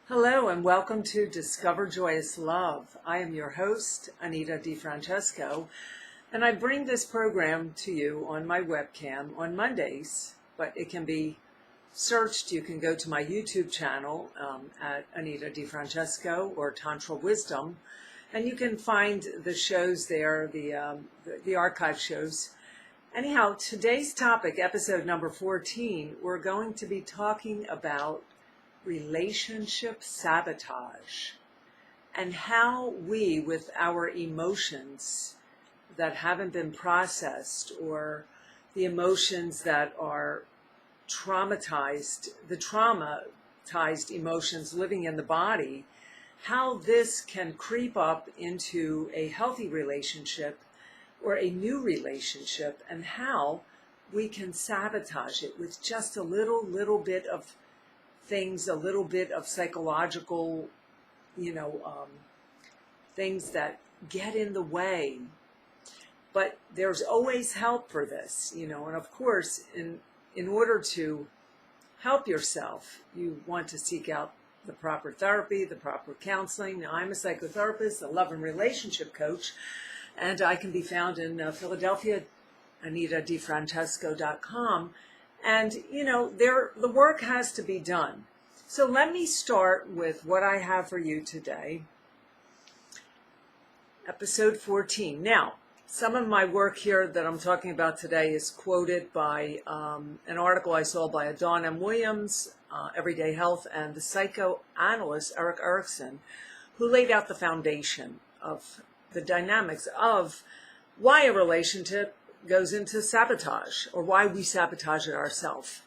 Hello and welcome to Discover Joyous Love. I am your host, Anita DeFrancesco, and I bring this program to you on my webcam on Mondays, but it can be searched. You can go to my YouTube channel at Anita DeFrancesco or Tantra Wisdom, and you can find the shows there, the archive shows. Anyhow, today's topic, episode number 14, we're going to be talking about relationship sabotage and how we, with our emotions that haven't been processed, or the emotions that are traumatized, the traumatized emotions living in the body, how this can creep up into a healthy relationship or a new relationship, and how we can sabotage it with just a little bit of things, a little bit of psychological, things that get in the way. But there's always help for this, and of course, in order to help yourself, you want to seek out the proper therapy, the proper counseling. Now, I'm a psychotherapist, a love and relationship coach, and I can be found in Philadelphia, AnitaDeFrancesco.com. And, the work has to be done. So let me start with what I have for you today. Episode 14. Now, some of my work here that I'm talking about today is quoted by an article I saw by Dawn M. Williams, Everyday Health, and the psychoanalyst Erik Erikson, who laid out the foundation of the dynamics of why a relationship goes into sabotage, or why we sabotage it ourselves.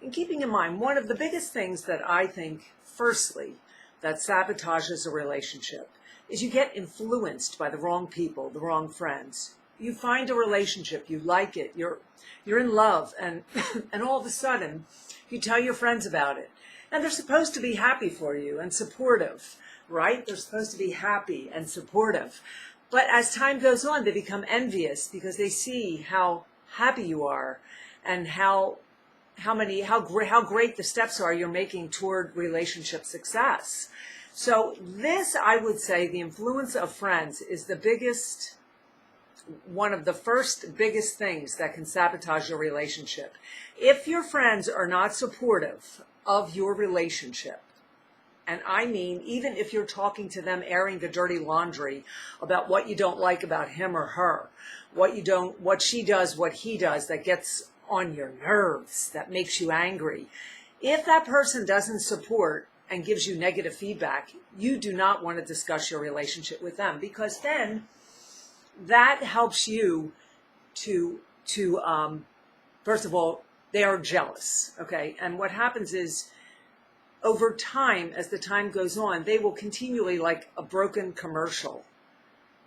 And keeping in mind, one of the biggest things that I think, firstly, that sabotages a relationship is you get influenced by the wrong people, the wrong friends. You find a relationship, you like it, you're in love, and and all of a sudden you tell your friends about it. And they're supposed to be happy for you and supportive, right? They're supposed to be happy and supportive. But as time goes on, they become envious because they see how happy you are and how great the steps are you're making toward relationship success. So this, I would say, the influence of friends is one of the first biggest things that can sabotage your relationship. If your friends are not supportive of your relationship, and I mean, even if you're talking to them, airing the dirty laundry about what you don't like about him or her, what she does, what he does that gets on your nerves, that makes you angry. If that person doesn't support and gives you negative feedback, you do not want to discuss your relationship with them, because then that helps you to first of all, they are jealous, okay? And what happens is, over time, as the time goes on, they will continually, like a broken commercial,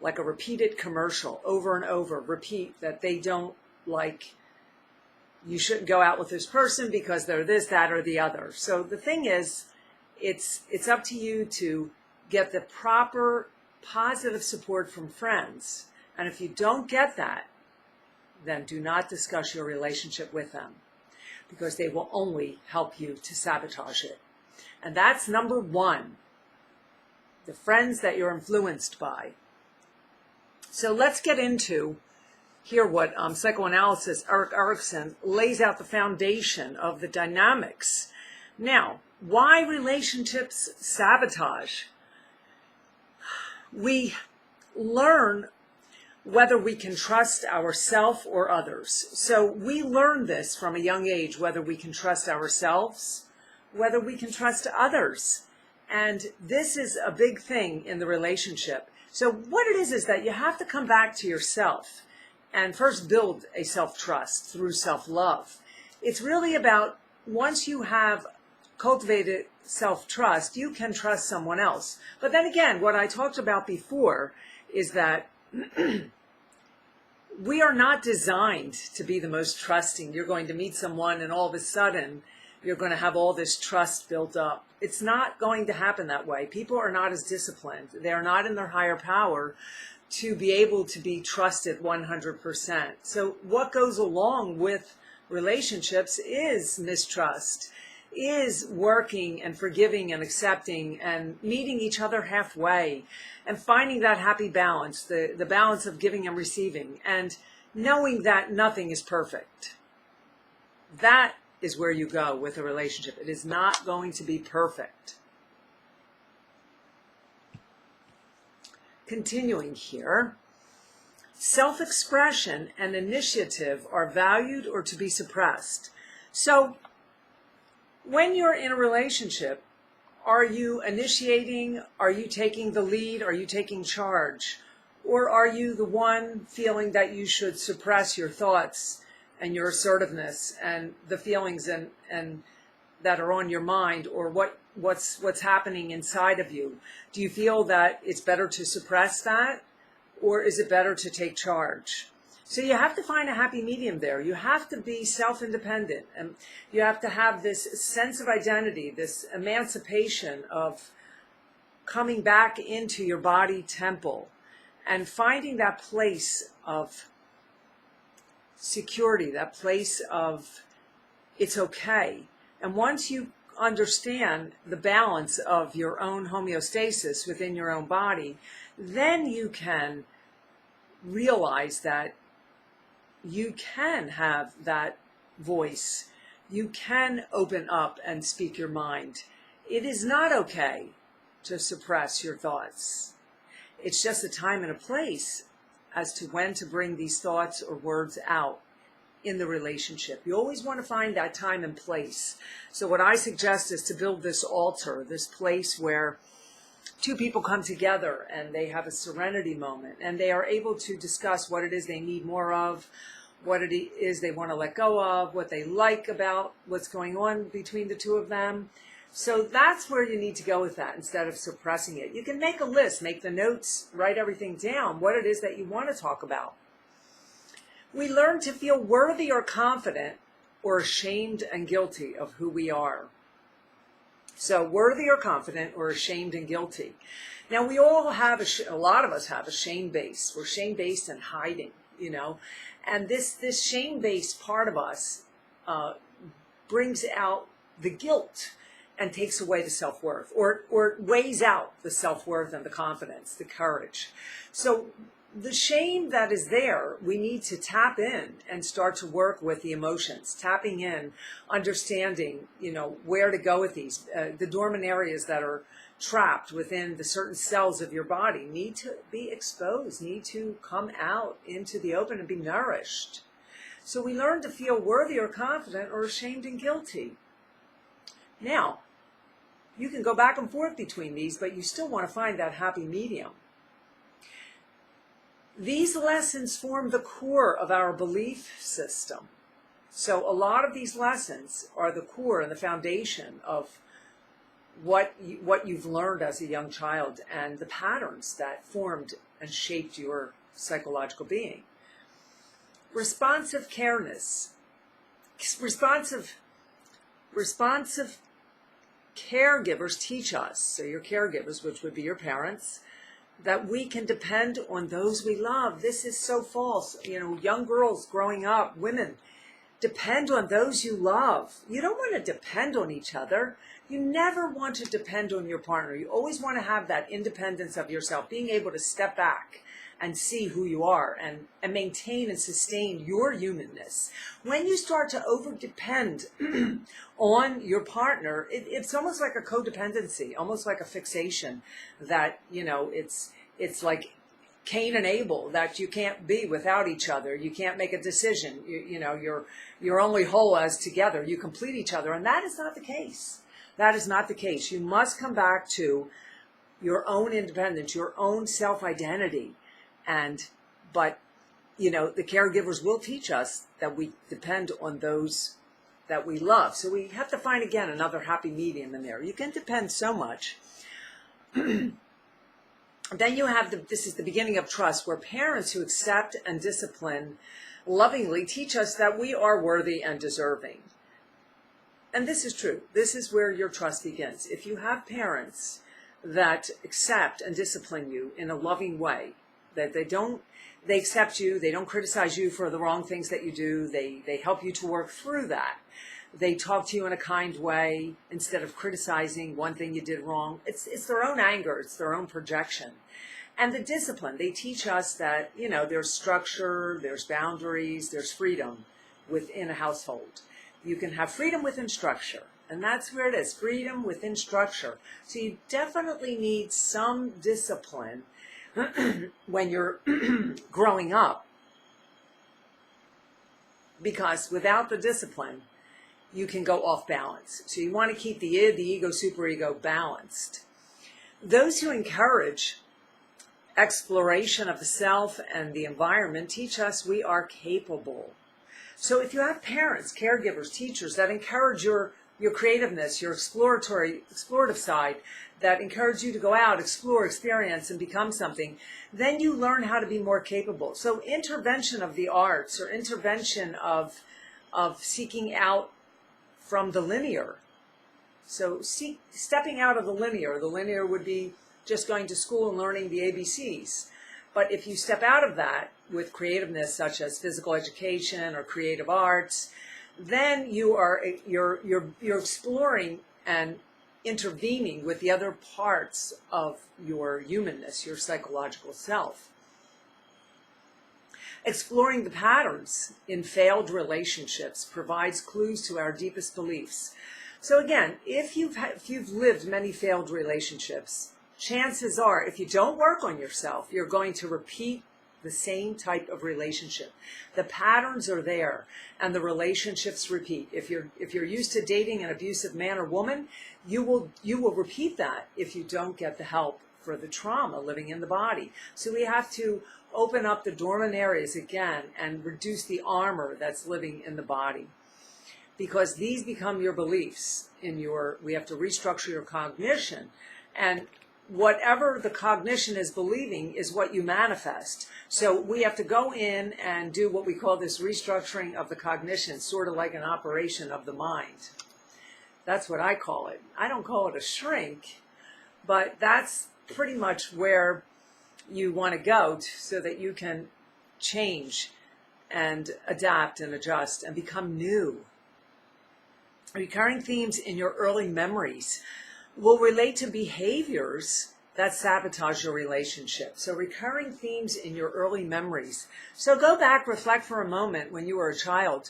like a repeated commercial, over and over, repeat that they don't like, you shouldn't go out with this person because they're this, that, or the other. So the thing is, it's up to you to get the proper positive support from friends. And if you don't get that, then do not discuss your relationship with them, because they will only help you to sabotage it. And that's number one, the friends that you're influenced by. So let's get into here what psychoanalyst Erik Erikson lays out the foundation of the dynamics. Now, why relationships sabotage? We learn whether we can trust ourselves or others. So we learn this from a young age, whether we can trust ourselves, whether we can trust others. And this is a big thing in the relationship. So what it is that you have to come back to yourself and first build a self-trust through self-love. It's really about, once you have cultivated self-trust, you can trust someone else. But then again, what I talked about before is that we are not designed to be the most trusting. You're going to meet someone and all of a sudden you're going to have all this trust built up. It's not going to happen that way. People are not as disciplined. They are not in their higher power to be able to be trusted 100%. So what goes along with relationships is mistrust. is working and forgiving and accepting and meeting each other halfway and finding that happy balance, the balance of giving and receiving, and knowing that nothing is perfect. That is where you go with a relationship. It is not going to be perfect. Continuing here, self-expression and initiative are valued or to be suppressed. So when you're in a relationship, are you initiating? Are you taking the lead? Are you taking charge? Or are you the one feeling that you should suppress your thoughts and your assertiveness and the feelings and that are on your mind, or what's happening inside of you? Do you feel that it's better to suppress that, or is it better to take charge? So you have to find a happy medium there. You have to be self-independent, and you have to have this sense of identity, this emancipation of coming back into your body temple and finding that place of security, that place of it's okay. And once you understand the balance of your own homeostasis within your own body, then you can realize that you can have that voice. You can open up and speak your mind. It is not okay to suppress your thoughts. It's just a time and a place as to when to bring these thoughts or words out in the relationship. You always want to find that time and place. So what I suggest is to build this altar, this place where two people come together and they have a serenity moment and they are able to discuss what it is they need more of, what it is they want to let go of, what they like about what's going on between the two of them. So that's where you need to go with that instead of suppressing it. You can make a list, make the notes, write everything down, what it is that you want to talk about. We learn to feel worthy or confident or ashamed and guilty of who we are. So worthy or confident or ashamed and guilty. Now we all have, a lot of us have a shame base. We're shame based and hiding, and this shame based part of us brings out the guilt and takes away the self-worth, or weighs out the self-worth and the confidence, the courage. So the shame that is there, we need to tap in and start to work with the emotions, tapping in, understanding, where to go with these. The dormant areas that are trapped within the certain cells of your body need to be exposed, need to come out into the open and be nourished. So we learn to feel worthy or confident or ashamed and guilty. Now, you can go back and forth between these, but you still want to find that happy medium. These lessons form the core of our belief system. So a lot of these lessons are the core and the foundation of what you've learned as a young child and the patterns that formed and shaped your psychological being. Responsive careness. Responsive caregivers teach us, so your caregivers, which would be your parents, that we can depend on those we love. This is so false. Young girls growing up, women, depend on those you love. You don't want to depend on each other. You never want to depend on your partner. You always want to have that independence of yourself, being able to step back and see who you are and maintain and sustain your humanness. When you start to over-depend on your partner, it's almost like a codependency, almost like a fixation that, it's like Cain and Abel, that you can't be without each other. You can't make a decision. You're only whole as together. You complete each other. And that is not the case. That is not the case. You must come back to your own independence, your own self-identity. But the caregivers will teach us that we depend on those that we love. So we have to find, again, another happy medium in there. You can depend so much. Then you have this is the beginning of trust, where parents who accept and discipline lovingly teach us that we are worthy and deserving. And this is true. This is where your trust begins. If you have parents that accept and discipline you in a loving way, that they accept you, they don't criticize you for the wrong things that you do, they help you to work through that, They talk to you in a kind way instead of criticizing one thing you did wrong. It's their own anger. It's their own projection. And the discipline, they teach us that, there's structure, there's boundaries, there's freedom within a household. You can have freedom within structure. And that's where it is, freedom within structure. So you definitely need some discipline when you're growing up. Because without the discipline, you can go off balance. So you want to keep the id, the ego, superego balanced. Those who encourage exploration of the self and the environment teach us we are capable. So if you have parents, caregivers, teachers that encourage your creativeness, your explorative side, that encourage you to go out, explore, experience, and become something, then you learn how to be more capable. So intervention of the arts or intervention of seeking out from the linear. So stepping out of the linear would be just going to school and learning the ABCs. But if you step out of that with creativeness, such as physical education or creative arts, then you're exploring and intervening with the other parts of your humanness, your psychological self. Exploring the patterns in failed relationships provides clues to our deepest beliefs. So again, if you've lived many failed relationships, chances are, if you don't work on yourself, you're going to repeat the same type of relationship. The patterns are there, and the relationships repeat. If you're used to dating an abusive man or woman, you will repeat that if you don't get the help for the trauma living in the body. So we have to open up the dormant areas again and reduce the armor that's living in the body, because these become your beliefs. We have to restructure your cognition, and whatever the cognition is believing is what you manifest. So we have to go in and do what we call this restructuring of the cognition, sort of like an operation of the mind. That's what I call it. I don't call it a shrink, but that's pretty much where you want to go so that you can change and adapt and adjust and become new. Recurring themes in your early memories will relate to behaviors that sabotage your relationship. So recurring themes in your early memories. So go back, reflect for a moment when you were a child,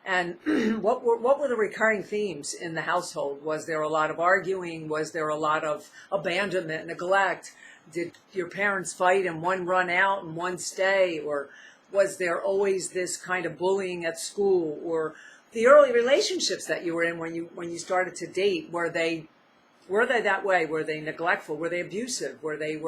and what were the recurring themes in the household? Was there a lot of arguing? Was there a lot of abandonment, neglect? Did your parents fight and one run out and one stay? Or was there always this kind of bullying at school? Or the early relationships that you were in when you started to date, were they that way? Were they neglectful? Were they abusive? Were they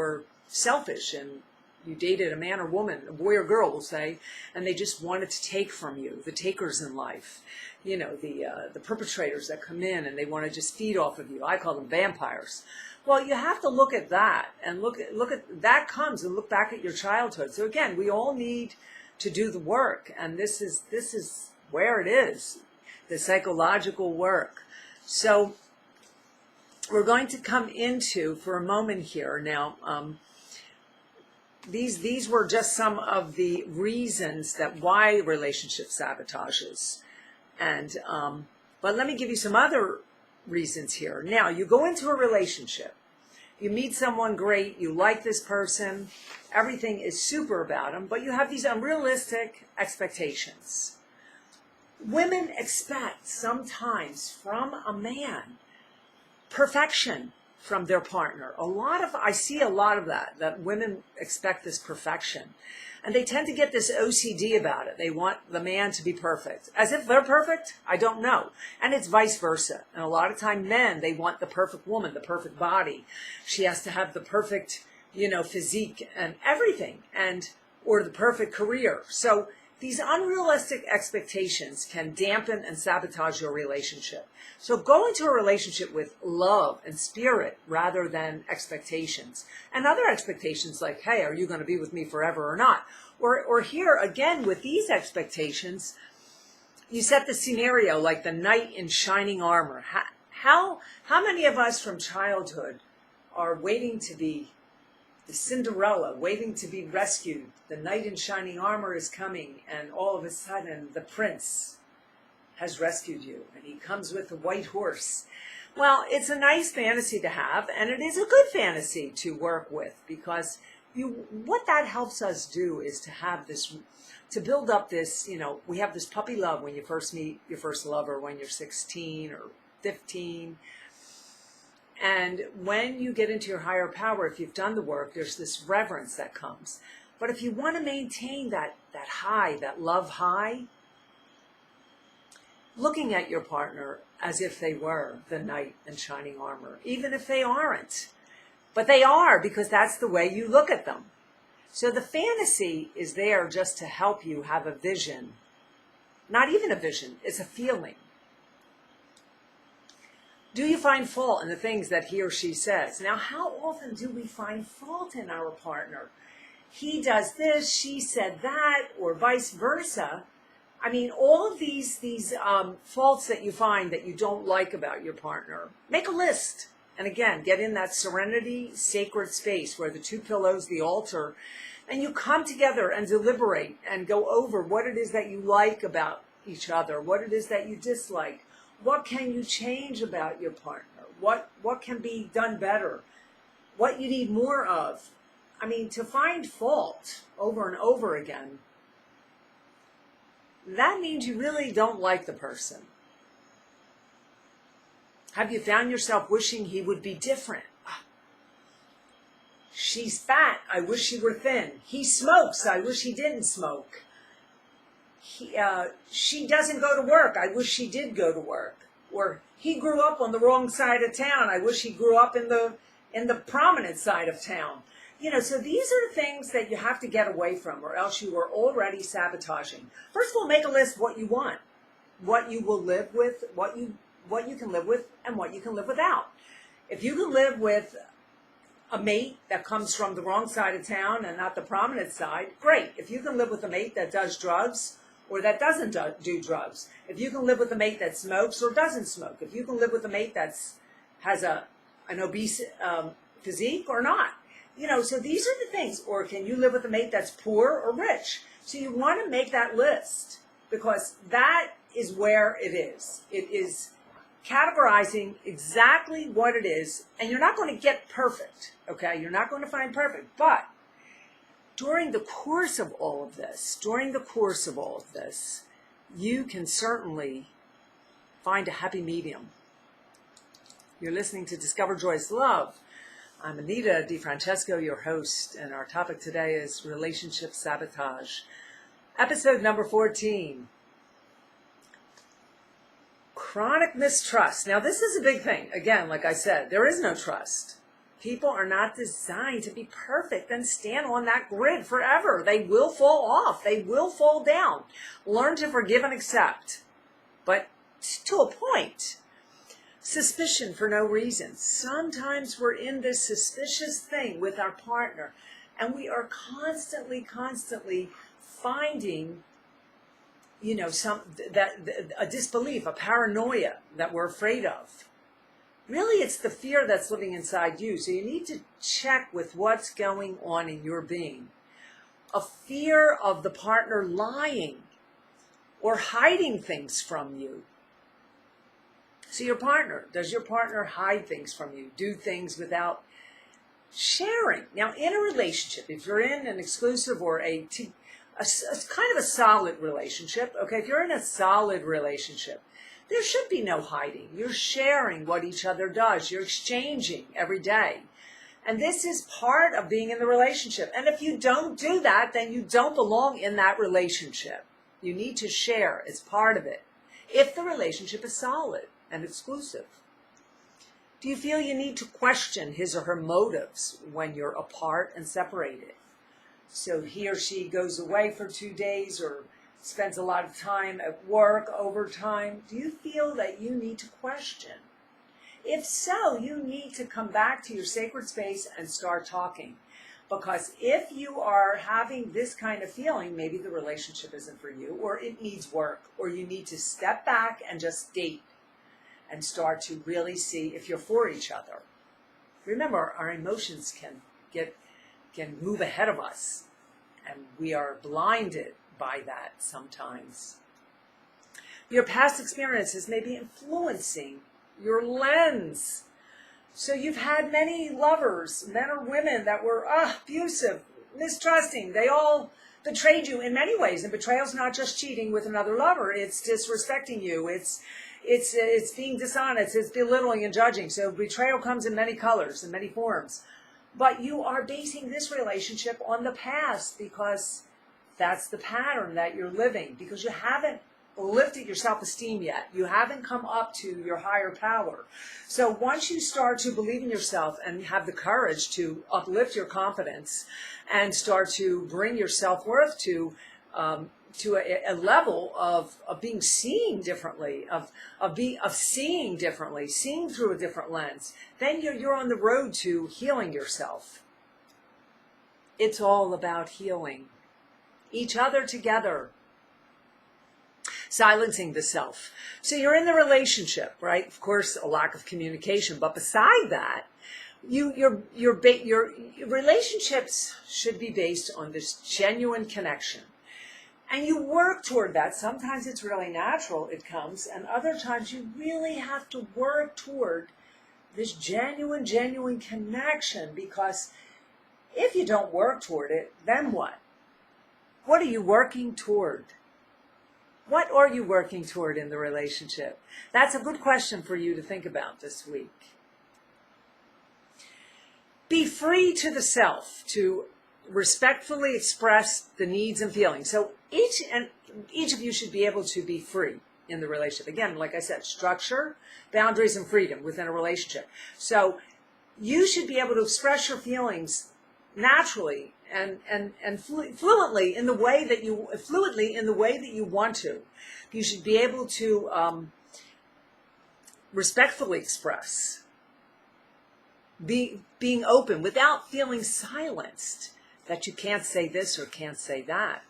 selfish, and you dated a man or woman, a boy or girl, we'll say, and they just wanted to take from you, the takers in life, the perpetrators that come in and they want to just feed off of you. I call them vampires. Well, you have to look at that and look at that comes and look back at your childhood. So again, we all need to do the work, and this is where it is, the psychological work. So we're going to come into, for a moment here now, these were just some of the reasons that why relationship sabotages. And but let me give you some other reasons here. Now, you go into a relationship, you meet someone great, you like this person, everything is super about them, but you have these unrealistic expectations. Women expect sometimes from a man perfection from their partner. I see a lot of that women expect this perfection. And they tend to get this OCD about it. They want the man to be perfect. As if they're perfect? I don't know. And it's vice versa. And a lot of time men, they want the perfect woman, the perfect body. She has to have the perfect, physique and everything, or the perfect career. So these unrealistic expectations can dampen and sabotage your relationship. So go into a relationship with love and spirit rather than expectations. And other expectations like, hey, are you going to be with me forever or not? Or here, again, with these expectations, you set the scenario like the knight in shining armor. How many of us from childhood are waiting to be the Cinderella, waiting to be rescued? The knight in shining armor is coming, and all of a sudden the prince has rescued you, and he comes with a white horse. Well, it's a nice fantasy to have, and it is a good fantasy to work with, because what that helps us do is to have this, to build up this, we have this puppy love when you first meet your first lover when you're 16 or 15. And when you get into your higher power, if you've done the work, there's this reverence that comes. But if you want to maintain that high, that love high, looking at your partner as if they were the knight in shining armor, even if they aren't. But they are, because that's the way you look at them. So the fantasy is there just to help you have a vision. Not even a vision, it's a feeling. Do you find fault in the things that he or she says? Now, how often do we find fault in our partner? He does this, she said that, or vice versa. I mean, all of these faults that you find that you don't like about your partner, make a list. And again, get in that serenity, sacred space where the two pillows, the altar, and you come together and deliberate and go over what it is that you like about each other, what it is that you dislike, what can you change about your partner, what can be done better, what you need more of. I mean, to find fault over and over again, that means you really don't like the person. Have you found yourself wishing he would be different? She's fat, I wish she were thin. He smokes, I wish he didn't smoke. She doesn't go to work, I wish she did go to work. Or he grew up on the wrong side of town, I wish he grew up in the prominent side of town. So these are things that you have to get away from, or else you are already sabotaging. First of all, make a list of what you want, what you will live with, what you can live with, and what you can live without. If you can live with a mate that comes from the wrong side of town and not the prominent side, great. If you can live with a mate that does drugs or that doesn't do drugs, if you can live with a mate that smokes or doesn't smoke, if you can live with a mate that has an obese physique or not, so these are the things. Or can you live with a mate that's poor or rich? So you want to make that list, because that is where it is. It is categorizing exactly what it is, and you're not going to get perfect, okay? You're not going to find perfect, but during the course of all of this, you can certainly find a happy medium. You're listening to Discover Joyous Love. I'm Anita DeFrancesco, your host, and our topic today is relationship sabotage. Episode number 14. Chronic mistrust. Now, this is a big thing. Again, like I said, there is no trust. People are not designed to be perfect and stand on that grid forever. They will fall off. They will fall down. Learn to forgive and accept, but to a point. Suspicion for no reason. Sometimes we're in this suspicious thing with our partner, and we are constantly finding a disbelief, a paranoia that we're afraid of. Really, it's the fear that's living inside you. So you need to check with what's going on in your being. A fear of the partner lying or hiding things from you. So does your partner hide things from you? Do things without sharing? Now, in a relationship, if you're in an exclusive or a kind of a solid relationship, okay, if you're in a solid relationship, there should be no hiding. You're sharing what each other does. You're exchanging every day. And this is part of being in the relationship. And if you don't do that, then you don't belong in that relationship. You need to share. It's part of it. If the relationship is solid and exclusive. Do you feel you need to question his or her motives when you're apart and separated? So he or she goes away for 2 days or spends a lot of time at work, overtime. Do you feel that you need to question? If so, you need to come back to your sacred space and start talking. Because if you are having this kind of feeling, maybe the relationship isn't for you, or it needs work, or you need to step back and just date and start to really see if you're for each other. Remember, our emotions can move ahead of us, and we are blinded by that sometimes. Your past experiences may be influencing your lens. So you've had many lovers, men or women, that were abusive, mistrusting. They all betrayed you in many ways. And betrayal's not just cheating with another lover. It's disrespecting you. It's being dishonest. It's belittling and judging. So betrayal comes in many colors, in many forms. But you are basing this relationship on the past because that's the pattern that you're living, because you haven't lifted your self-esteem yet. You haven't come up to your higher power. So once you start to believe in yourself and have the courage to uplift your confidence and start to bring your self-worth to a level of being seen differently, of seeing differently, seeing through a different lens, then you're on the road to healing yourself. It's all about healing each other together, silencing the self. So you're in the relationship, right? Of course, a lack of communication, but beside that, your relationships should be based on this genuine connection. And you work toward that. Sometimes it's really natural, it comes, and other times you really have to work toward this genuine connection, because if you don't work toward it, then what? What are you working toward? What are you working toward in the relationship? That's a good question for you to think about this week. Be free to the self to respectfully express the needs and feelings. So each of you should be able to be free in the relationship. Again, like I said, structure, boundaries, and freedom within a relationship. So you should be able to express your feelings naturally and fluently in the way that you want to. You should be able to respectfully express, being open without feeling silenced that you can't say this or can't say that.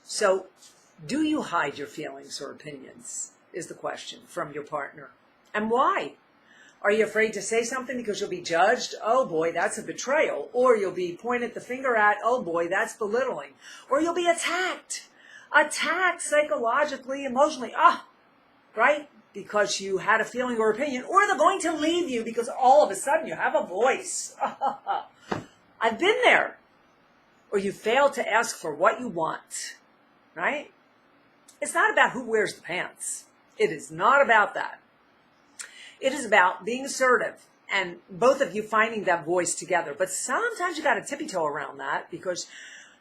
So, do you hide your feelings or opinions, is the question, from your partner? And why? Are you afraid to say something because you'll be judged? Oh boy, that's a betrayal. Or you'll be pointed the finger at, oh boy, that's belittling. Or you'll be attacked psychologically, emotionally, right? Because you had a feeling or opinion. Or they're going to leave you because all of a sudden you have a voice. I've been there. Or you fail to ask for what you want, right? It's not about who wears the pants. It is not about that. It is about being assertive and both of you finding that voice together. But sometimes you got to tippy toe around that, because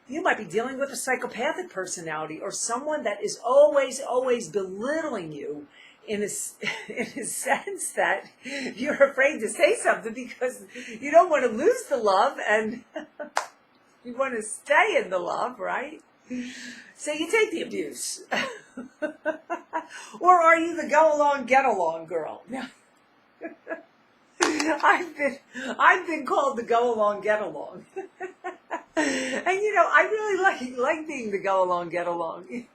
you might be dealing with a psychopathic personality or someone that is always belittling you in a sense that you're afraid to say something because you don't want to lose the love and you want to stay in the love, right? So you take the abuse. Or are you the go along, get along girl? I've been called the go along, get along. And I really like being the go along, get along.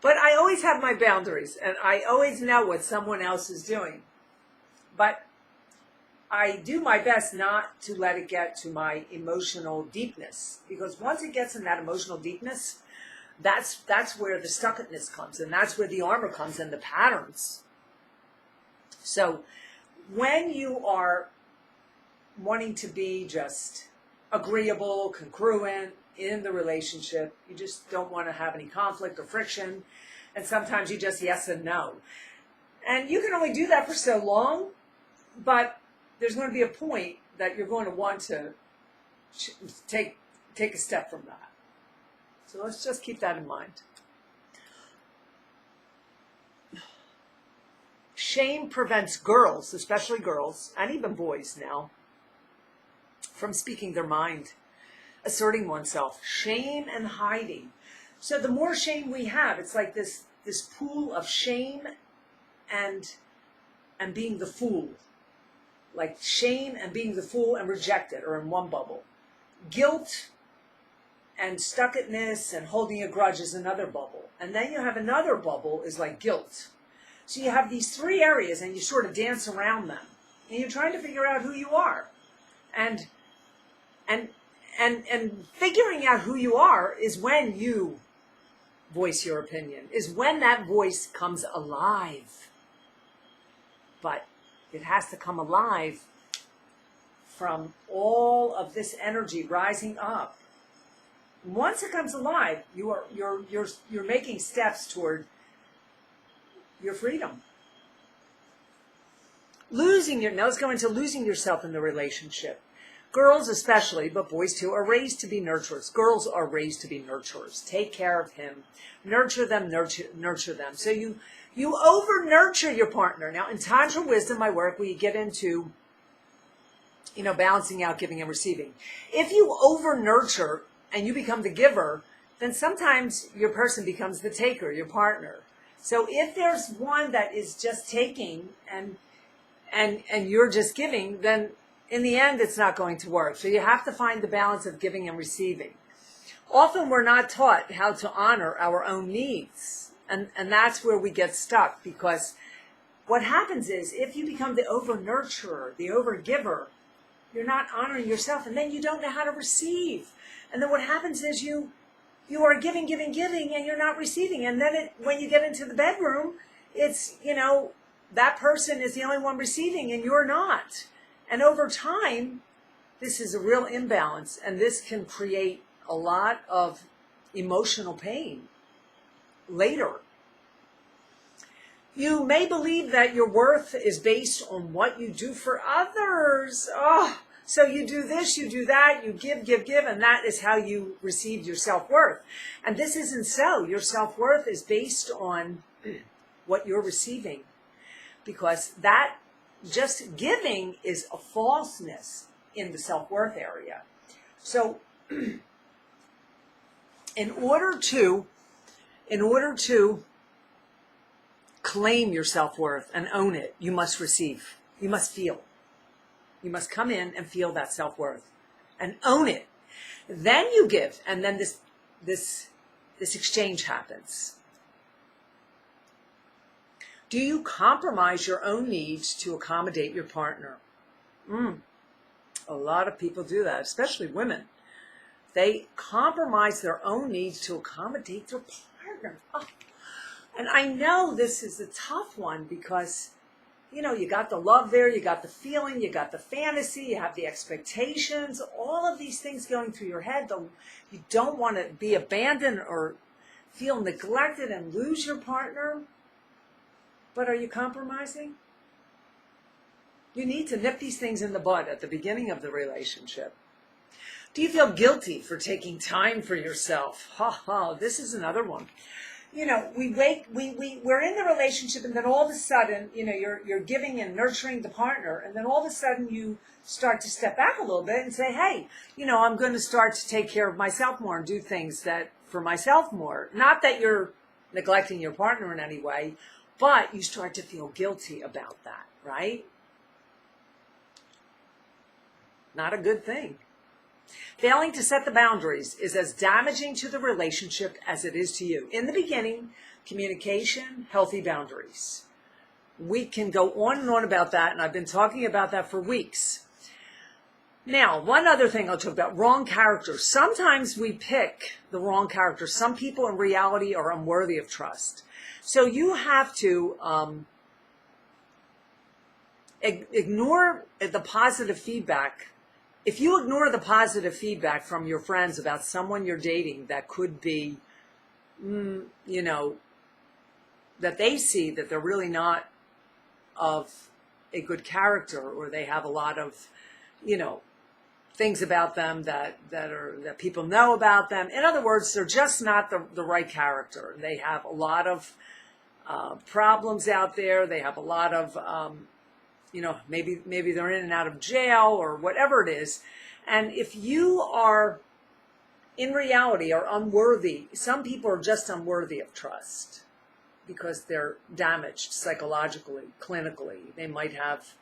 But I always have my boundaries and I always know what someone else is doing. But I do my best not to let it get to my emotional deepness, because once it gets in that emotional deepness, that's where the stuckedness comes, and that's where the armor comes and the patterns. So when you are wanting to be just agreeable, congruent in the relationship, you just don't want to have any conflict or friction, and sometimes you just yes and no. And you can only do that for so long, but there's going to be a point that you're going to want to take a step from that. So let's just keep that in mind. Shame prevents girls, especially girls, and even boys now, from speaking their mind, asserting oneself. Shame and hiding. So the more shame we have, it's like this pool of shame and being the fool. Like shame and being the fool and rejected are in one bubble. Guilt and stuckedness and holding a grudge is another bubble. And then you have another bubble is like guilt. So you have these three areas and you sort of dance around them. And you're trying to figure out who you are. And figuring out who you are is when you voice your opinion, is when that voice comes alive. But it has to come alive from all of this energy rising up. Once it comes alive, you're making steps toward your freedom. Now let's go into losing yourself in the relationship. Girls especially, but boys too, are raised to be nurturers. Girls are raised to be nurturers. Take care of him. Nurture them, nurture them. So you over-nurture your partner. Now in Tantra Wisdom, my work, we get into, balancing out giving and receiving. If you over-nurture and you become the giver, then sometimes your person becomes the taker, your partner. So if there's one that is just taking and you're just giving, then in the end, it's not going to work. So you have to find the balance of giving and receiving. Often we're not taught how to honor our own needs. And that's where we get stuck, because what happens is if you become the over-nurturer, the over-giver, you're not honoring yourself, and then you don't know how to receive. And then what happens is you are giving, and you're not receiving. And then when you get into the bedroom, it's, that person is the only one receiving and you're not. And over time, this is a real imbalance, and this can create a lot of emotional pain later. You may believe that your worth is based on what you do for others. So you do this, you do that, you give, and that is how you receive your self-worth. And this isn't so. Your self-worth is based on what you're receiving, because that just giving is a falseness in the self-worth area. So in order to claim your self-worth and own it, you must receive. You must feel. You must come in and feel that self-worth and own it. Then you give, and then this exchange happens. Do you compromise your own needs to accommodate your partner? A lot of people do that, especially women. They compromise their own needs to accommodate their partner. And I know this is a tough one because, you got the love there, you got the feeling, you got the fantasy, you have the expectations, all of these things going through your head. You don't want to be abandoned or feel neglected and lose your partner. But are you compromising? You need to nip these things in the bud at the beginning of the relationship. Do you feel guilty for taking time for yourself? This is another one. We're in the relationship, and then all of a sudden, you're giving and nurturing the partner, and then all of a sudden you start to step back a little bit and say, hey, I'm going to start to take care of myself more and do things that for myself more. Not that you're neglecting your partner in any way, but you start to feel guilty about that, right? Not a good thing. Failing to set the boundaries is as damaging to the relationship as it is to you. In the beginning, communication, healthy boundaries. We can go on and on about that, and I've been talking about that for weeks. Now, one other thing I'll talk about, wrong character. Sometimes we pick the wrong character. Some people in reality are unworthy of trust. So you have to ignore the positive feedback. If you ignore the positive feedback from your friends about someone you're dating that could be, that they see that they're really not of a good character, or they have a lot of, things about them that people know about them. In other words, they're just not the right character. They have a lot of problems out there. They have a lot of, maybe they're in and out of jail or whatever it is. And if you are, in reality, are unworthy, some people are just unworthy of trust because they're damaged psychologically, clinically. They might have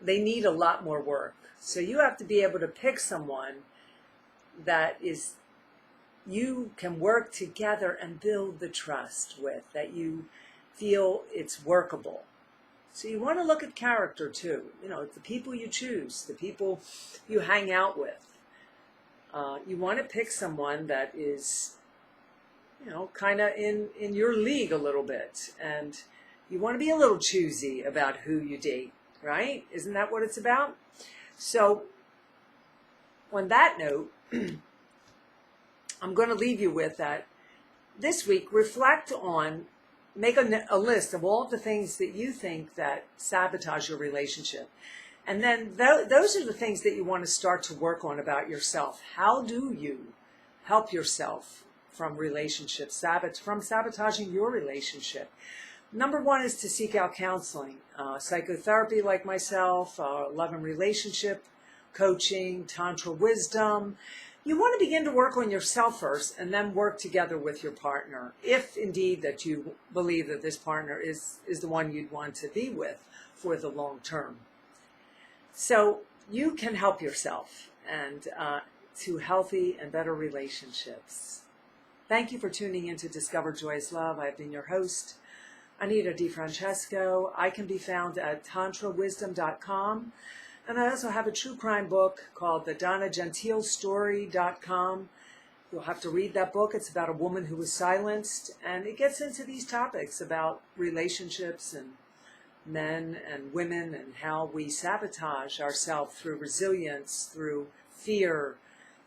they need a lot more work. So you have to be able to pick someone that you can work together and build the trust with, that you feel it's workable. So you want to look at character too. The people you choose, the people you hang out with. You want to pick someone that is kind of in your league a little bit, and you want to be a little choosy about who you date, right? Isn't that what it's about? So on that note, I'm going to leave you with that. This week, reflect on, make a list of all of the things that you think that sabotage your relationship. And then those are the things that you want to start to work on about yourself. How do you help yourself from relationships, from sabotaging your relationship? Number one is to seek out counseling, psychotherapy like myself, love and relationship coaching, Tantra wisdom. You want to begin to work on yourself first and then work together with your partner, if indeed that you believe that this partner is the one you'd want to be with for the long term. So you can help yourself and to healthy and better relationships. Thank you for tuning in to Discover Joyous Love. I've been your host, Anita DeFrancesco. I can be found at tantrawisdom.com. And I also have a true crime book called the DonnaGentileStory.com. You'll have to read that book. It's about a woman who was silenced, and it gets into these topics about relationships and men and women and how we sabotage ourselves through resilience, through fear,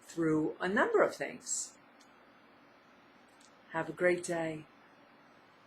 through a number of things. Have a great day.